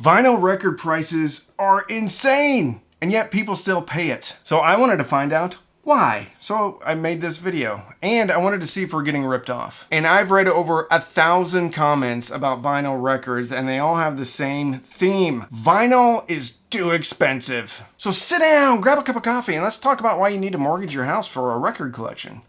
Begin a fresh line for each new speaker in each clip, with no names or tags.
Vinyl record prices are insane, and yet people still pay it. So I wanted to find out why. So I made this video, and I wanted to see if we're getting ripped off. And I've read over 1,000 comments about vinyl records, and they all have the same theme. Vinyl is too expensive. So sit down, grab a cup of coffee, and let's talk about why you need to mortgage your house for a record collection.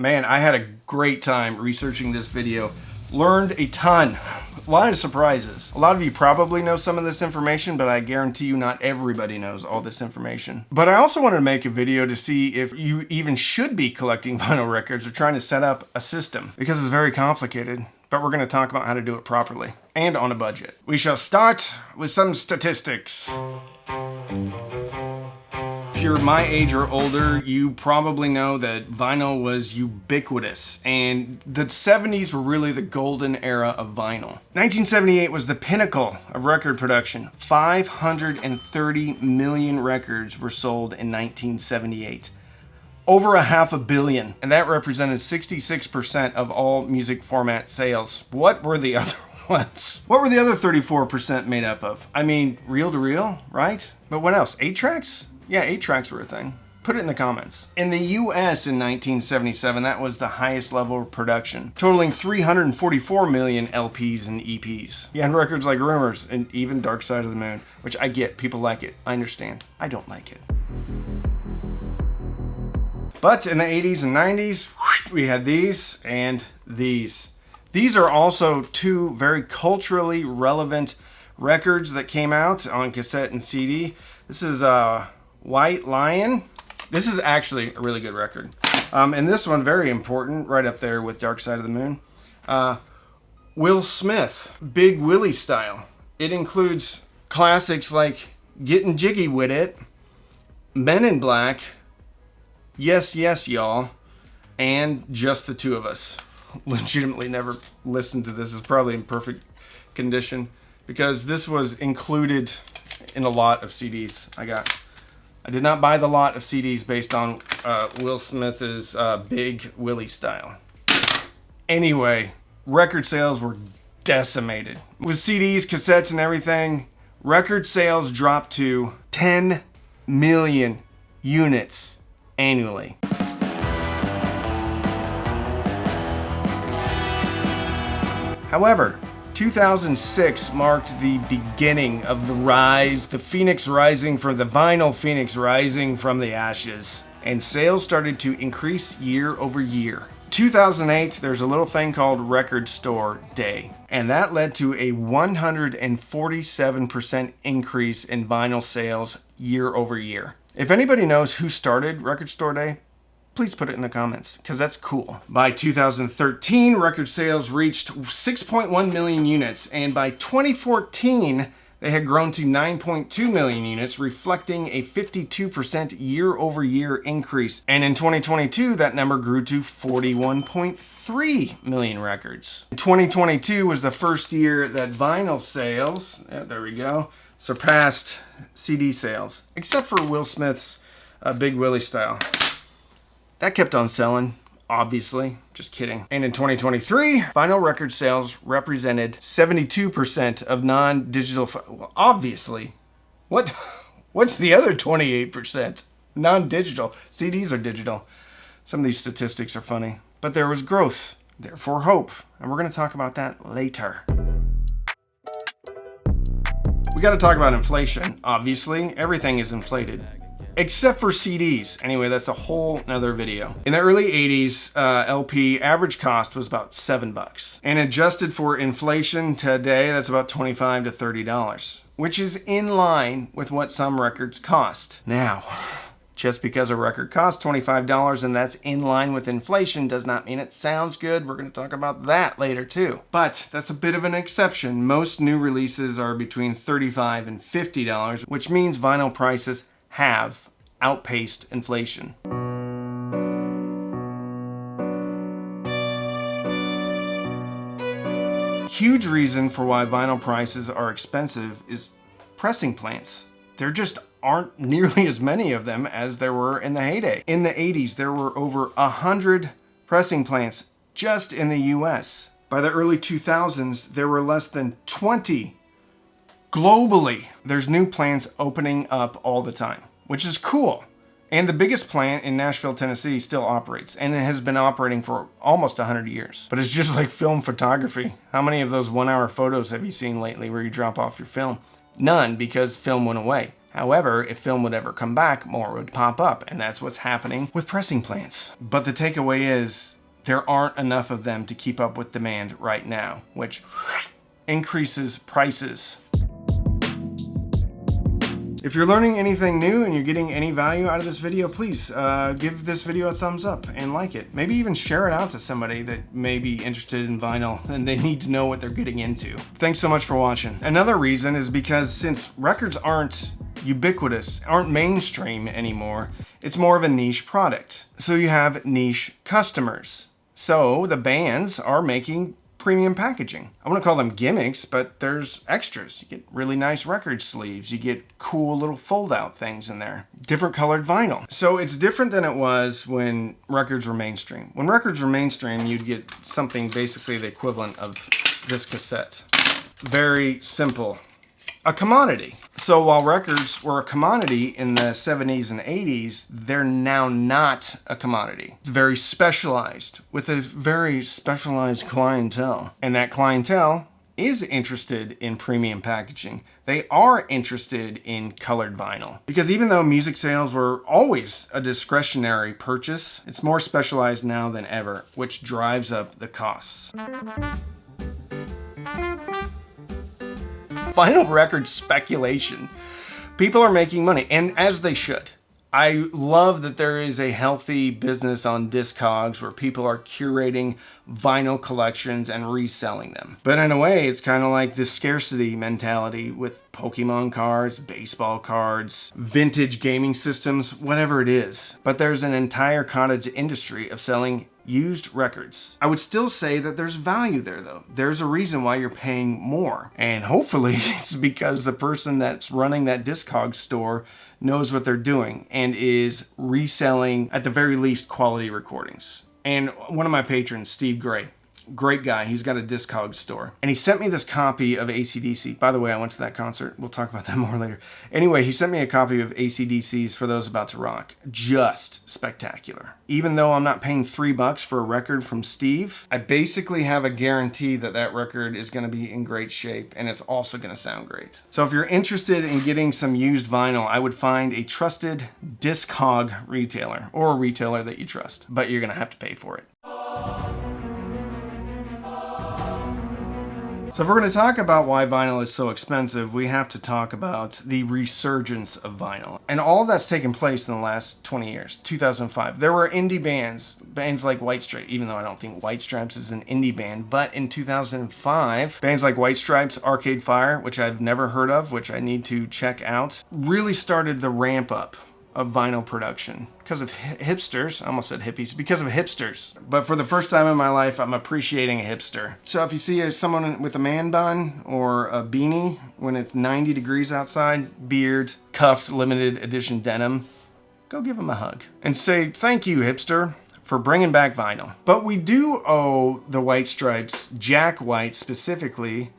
Man, I had a great time researching this video. Learned a ton. A lot of surprises. A lot of you probably know some of this information, but I guarantee you not everybody knows all this information. But I also wanted to make a video to see if you even should be collecting vinyl records or trying to set up a system, because it's very complicated, but we're going to talk about how to do it properly and on a budget. We shall start with some statistics. If you're my age or older, you probably know that vinyl was ubiquitous, and the 70s were really the golden era of vinyl. 1978 was the pinnacle of record production. 530 million records were sold in 1978. Over 500 million, and that represented 66% of all music format sales. What were the other ones? What were the other 34% made up of? I mean, reel to reel, right? But what else? 8 tracks? Yeah, 8 tracks were a thing. Put it in the comments. In the US in 1977, that was the highest level of production, totaling 344 million LPs and EPs. Yeah, and records like Rumors and even Dark Side of the Moon, which I get, people like it. I understand. I don't like it. But in the 80s and 90s, we had these and these. These are also two very culturally relevant records that came out on cassette and CD. This is White Lion. This is actually a really good record. And this one, very important, right up there with Dark Side of the Moon. Will Smith, Big Willie Style. It includes classics like Getting Jiggy With It, Men in Black, Yes, Yes, Y'all, and Just the Two of Us. Legitimately never listened to this. It's probably in perfect condition because this was included in a lot of CDs I got. I did not buy the lot of CDs based on Will Smith's Big Willie Style. Anyway, record sales were decimated. With CDs, cassettes, and everything, record sales dropped to 10 million units annually. However, 2006 marked the beginning of the rise, the vinyl phoenix rising from the ashes, and sales started to increase year over year. 2008, there's a little thing called Record Store Day, and that led to a 147% increase in vinyl sales year over year. If anybody knows who started Record Store Day, please put it in the comments, because that's cool. By 2013, record sales reached 6.1 million units, and by 2014, they had grown to 9.2 million units, reflecting a 52% year-over-year increase. And in 2022, that number grew to 41.3 million records. 2022 was the first year that vinyl sales, there we go, surpassed CD sales, except for Will Smith's Big Willie Style. That kept on selling, obviously. Just kidding. And in 2023, vinyl record sales represented 72% of non-digital. Well, obviously. What's the other 28%? Non-digital. CDs are digital. Some of these statistics are funny. But there was growth, therefore hope. And we're going to talk about that later. We got to talk about inflation. Obviously, everything is inflated. Except for CDs. Anyway, that's a whole nother video. In the early 80s, LP average cost was about $7. And adjusted for inflation today, that's about $25 to $30, which is in line with what some records cost. Now, just because a record costs $25 and that's in line with inflation does not mean it sounds good. We're going to talk about that later too. But that's a bit of an exception. Most new releases are between $35 and $50, which means vinyl prices have outpaced inflation. Huge reason for why vinyl prices are expensive is pressing plants. There just aren't nearly as many of them as there were in the heyday. In the 80s, there were over 100 pressing plants just in the US. By the early 2000s, there were less than 20 globally. There's new plants opening up all the time, which is cool. And the biggest plant in Nashville, Tennessee still operates, and it has been operating for almost 100 years. But it's just like film photography. How many of those 1-hour photos have you seen lately where you drop off your film? None, because film went away. However, if film would ever come back, more would pop up, and that's what's happening with pressing plants. But the takeaway is there aren't enough of them to keep up with demand right now, which increases prices. If you're learning anything new and you're getting any value out of this video, please give this video a thumbs up and like it. Maybe even share it out to somebody that may be interested in vinyl and they need to know what they're getting into. Thanks so much for watching. Another reason is because since records aren't ubiquitous, aren't mainstream anymore, it's more of a niche product. So you have niche customers. So the bands are making premium packaging. I wouldn't call them gimmicks, but there's extras. You get really nice record sleeves. You get cool little fold-out things in there. Different colored vinyl. So it's different than it was when records were mainstream. When records were mainstream, you'd get something basically the equivalent of this cassette. Very simple. A commodity. So while records were a commodity in the 70s and 80s, they're now not a commodity. It's very specialized with a very specialized clientele. And that clientele is interested in premium packaging. They are interested in colored vinyl. Because even though music sales were always a discretionary purchase, it's more specialized now than ever, which drives up the costs. Vinyl record speculation. People are making money, and as they should. I love that there is a healthy business on Discogs where people are curating vinyl collections and reselling them. But in a way, it's kind of like the scarcity mentality with Pokemon cards, baseball cards, vintage gaming systems, whatever it is. But there's an entire cottage industry of selling used records. I would still say that there's value there though. There's a reason why you're paying more. And hopefully it's because the person that's running that Discog store knows what they're doing and is reselling, at the very least, quality recordings. And one of my patrons, Steve Gray, great guy. He's got a Discog store. And he sent me this copy of AC/DC. By the way, I went to that concert. We'll talk about that more later. Anyway, he sent me a copy of AC/DC's For Those About to Rock. Just spectacular. Even though I'm not paying $3 for a record from Steve, I basically have a guarantee that that record is going to be in great shape and it's also going to sound great. So if you're interested in getting some used vinyl, I would find a trusted Discog retailer or a retailer that you trust, but you're going to have to pay for it. So if we're going to talk about why vinyl is so expensive, we have to talk about the resurgence of vinyl. And all that's taken place in the last 20 years, 2005. There were indie bands like White Stripes, even though I don't think White Stripes is an indie band, but in 2005, bands like White Stripes, Arcade Fire, which I've never heard of, which I need to check out, really started the ramp up of vinyl production because of hipsters. I almost said hippies, because of hipsters. But for the first time in my life, I'm appreciating a hipster. So if you see someone with a man bun or a beanie when it's 90 degrees outside, beard, cuffed limited edition denim, go give them a hug and say, thank you, hipster, for bringing back vinyl. But we do owe the White Stripes, Jack White specifically,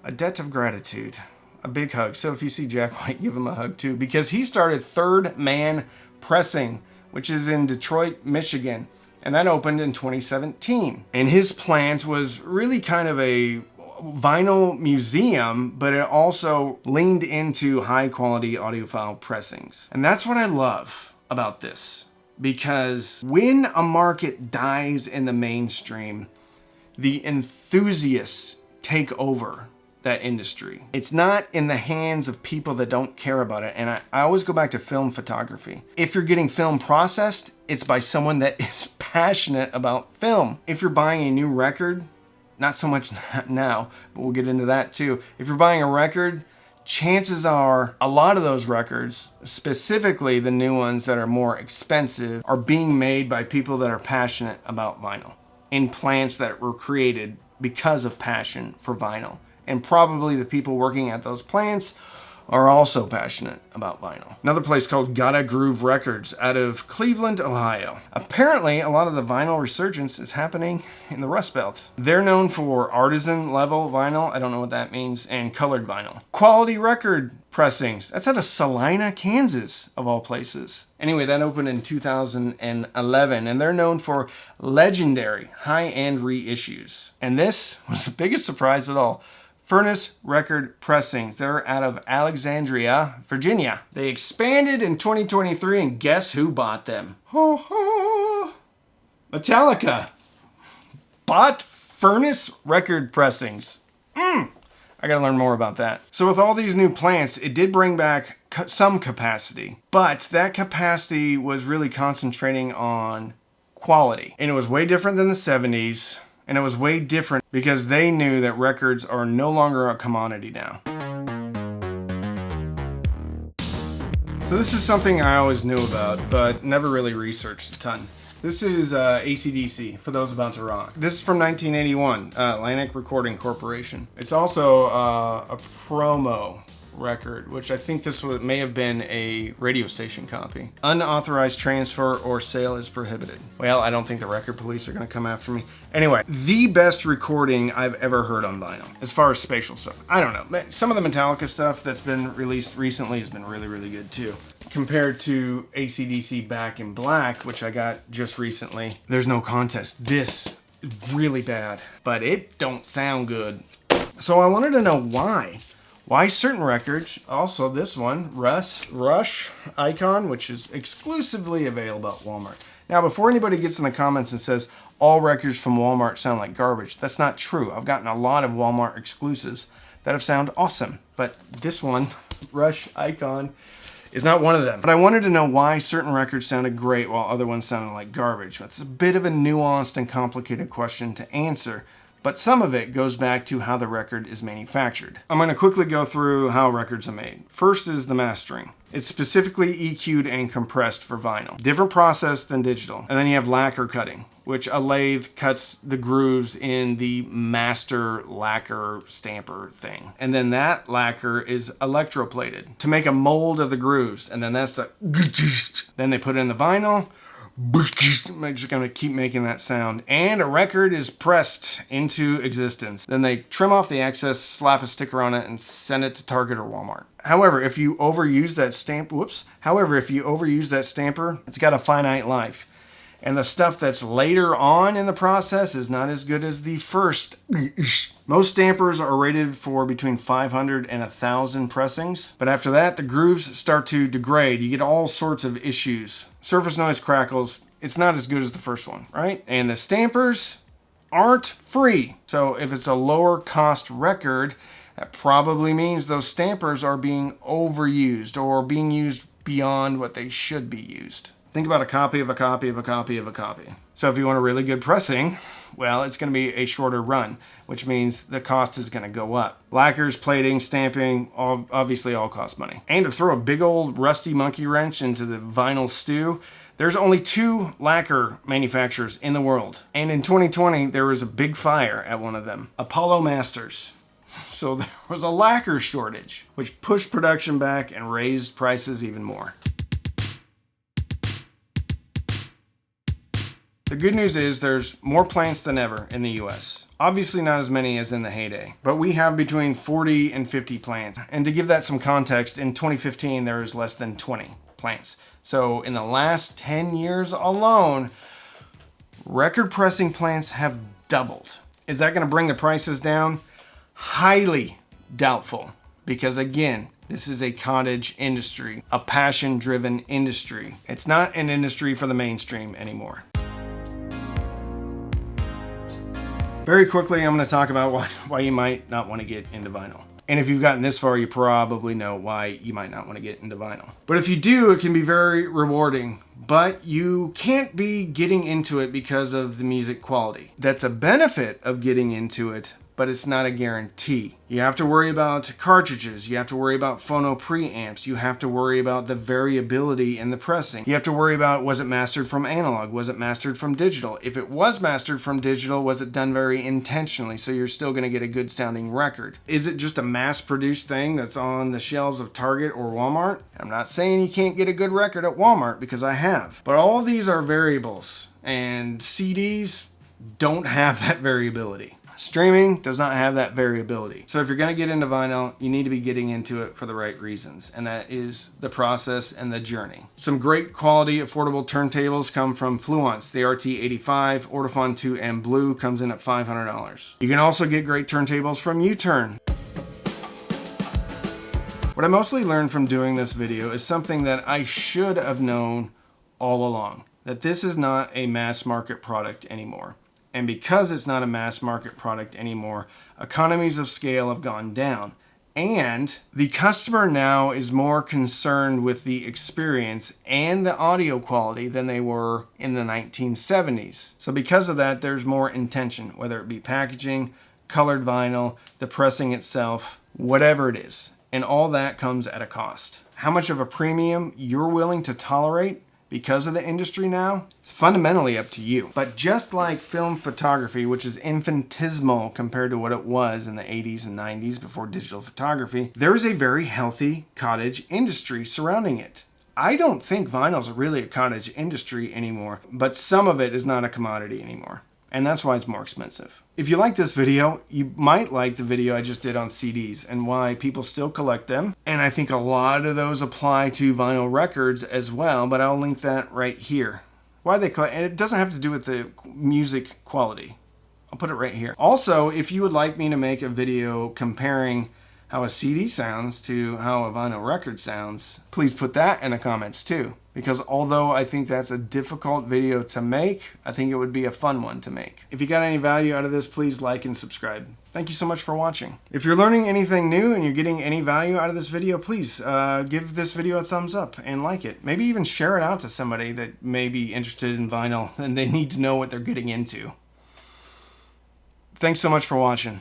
a debt of gratitude. A big hug. So if you see Jack White, give him a hug too, because he started Third Man Pressing, which is in Detroit, Michigan, and that opened in 2017. And his plant was really kind of a vinyl museum, but it also leaned into high quality audiophile pressings. And that's what I love about this, because when a market dies in the mainstream, the enthusiasts take over that industry. It's not in the hands of people that don't care about it. And I always go back to film photography. If you're getting film processed, it's by someone that is passionate about film. If you're buying a new record, not so much now, but we'll get into that too. If you're buying a record, chances are a lot of those records, specifically the new ones that are more expensive, are being made by people that are passionate about vinyl in plants that were created because of passion for vinyl. And probably the people working at those plants are also passionate about vinyl. Another place called Gotta Groove Records out of Cleveland, Ohio. Apparently, a lot of the vinyl resurgence is happening in the Rust Belt. They're known for artisan level vinyl, I don't know what that means, and colored vinyl. Quality record pressings. That's out of Salina, Kansas, of all places. Anyway, that opened in 2011, and they're known for legendary high-end reissues. And this was the biggest surprise of all. Furnace Record Pressings. They're out of Alexandria, Virginia. They expanded in 2023, and guess who bought them? Metallica bought Furnace Record Pressings. I gotta learn more about that. So with all these new plants, it did bring back some capacity, but that capacity was really concentrating on quality. And it was way different than the 70s. And it was way different because they knew that records are no longer a commodity now. So this is something I always knew about, but never really researched a ton. This is AC/DC, For Those About to Rock. This is from 1981, Atlantic Recording Corporation. It's also a promo record, which I think this may have been a radio station copy. Unauthorized transfer or sale is prohibited. Well, I don't think the record police are going to come after me. Anyway, the best recording I've ever heard on vinyl, as far as spatial stuff. I don't know. Some of the Metallica stuff that's been released recently has been really, really good too. Compared to AC/DC Back in Black, which I got just recently, there's no contest. This is really bad, but it don't sound good. So I wanted to know why. Why certain records, also this one, Rush Icon, which is exclusively available at Walmart. Now, before anybody gets in the comments and says all records from Walmart sound like garbage, that's not true. I've gotten a lot of Walmart exclusives that have sounded awesome, but this one, Rush Icon, is not one of them. But I wanted to know why certain records sounded great while other ones sounded like garbage. That's a bit of a nuanced and complicated question to answer, but some of it goes back to how the record is manufactured. I'm going to quickly go through how records are made. First is the mastering. It's specifically EQ'd and compressed for vinyl. Different process than digital. And then you have lacquer cutting, which a lathe cuts the grooves in the master lacquer stamper thing. And then that lacquer is electroplated to make a mold of the grooves. And then that's the... Then they put it in the vinyl. I'm just going to keep making that sound. And a record is pressed into existence. Then they trim off the excess, slap a sticker on it, and send it to Target or Walmart. However, if you overuse that stamper, it's got a finite life. And the stuff that's later on in the process is not as good as the first. Most stampers are rated for between 500 and 1,000 pressings. But after that, the grooves start to degrade. You get all sorts of issues. Surface noise crackles. It's not as good as the first one, right? And the stampers aren't free. So if it's a lower cost record, that probably means those stampers are being overused or being used beyond what they should be used. Think about a copy of a copy of a copy of a copy. So if you want a really good pressing, well, it's going to be a shorter run, which means the cost is going to go up. Lacquers, plating, stamping, obviously all cost money. And to throw a big old rusty monkey wrench into the vinyl stew, there's only 2 lacquer manufacturers in the world. And in 2020, there was a big fire at one of them, Apollo Masters. So there was a lacquer shortage, which pushed production back and raised prices even more. The good news is there's more plants than ever in the US. Obviously not as many as in the heyday, but we have between 40 and 50 plants. And to give that some context, in 2015 there was less than 20 plants. So in the last 10 years alone, record pressing plants have doubled. Is that going to bring the prices down? Highly doubtful, because again, this is a cottage industry, a passion-driven industry. It's not an industry for the mainstream anymore. Very quickly, I'm going to talk about why you might not want to get into vinyl. And if you've gotten this far, you probably know why you might not want to get into vinyl. But if you do, it can be very rewarding. But you can't be getting into it because of the music quality. That's a benefit of getting into it, but it's not a guarantee. You have to worry about cartridges. You have to worry about phono preamps. You have to worry about the variability in the pressing. You have to worry about, was it mastered from analog? Was it mastered from digital? If it was mastered from digital, was it done very intentionally so you're still going to get a good sounding record? Is it just a mass-produced thing that's on the shelves of Target or Walmart? I'm not saying you can't get a good record at Walmart, because I have. But all of these are variables, and CDs don't have that variability. Streaming does not have that variability. So if you're going to get into vinyl, you need to be getting into it for the right reasons, and that is the process and the journey. Some great quality affordable turntables come from Fluence. The RT85, Ortophon 2M Blue comes in at $500. You can also get great turntables from U-Turn. What I mostly learned from doing this video is something that I should have known all along, that this is not a mass market product anymore. And because it's not a mass market product anymore, economies of scale have gone down. And the customer now is more concerned with the experience and the audio quality than they were in the 1970s. So because of that, there's more intention, whether it be packaging, colored vinyl, the pressing itself, whatever it is. And all that comes at a cost. How much of a premium you're willing to tolerate because of the industry now, it's fundamentally up to you. But just like film photography, which is infinitesimal compared to what it was in the 80s and 90s before digital photography, there's a very healthy cottage industry surrounding it. I don't think vinyl is really a cottage industry anymore, but some of it is not a commodity anymore. And that's why it's more expensive. If you like this video, you might like the video I just did on CDs and why people still collect them. And I think a lot of those apply to vinyl records as well, but I'll link that right here. Why they collect, and it doesn't have to do with the music quality. I'll put it right here. Also, if you would like me to make a video comparing how a CD sounds to how a vinyl record sounds, please put that in the comments too. Because although I think that's a difficult video to make, I think it would be a fun one to make. If you got any value out of this, please like and subscribe. Thank you so much for watching. If you're learning anything new and you're getting any value out of this video, please give this video a thumbs up and like it. Maybe even share it out to somebody that may be interested in vinyl and they need to know what they're getting into. Thanks so much for watching.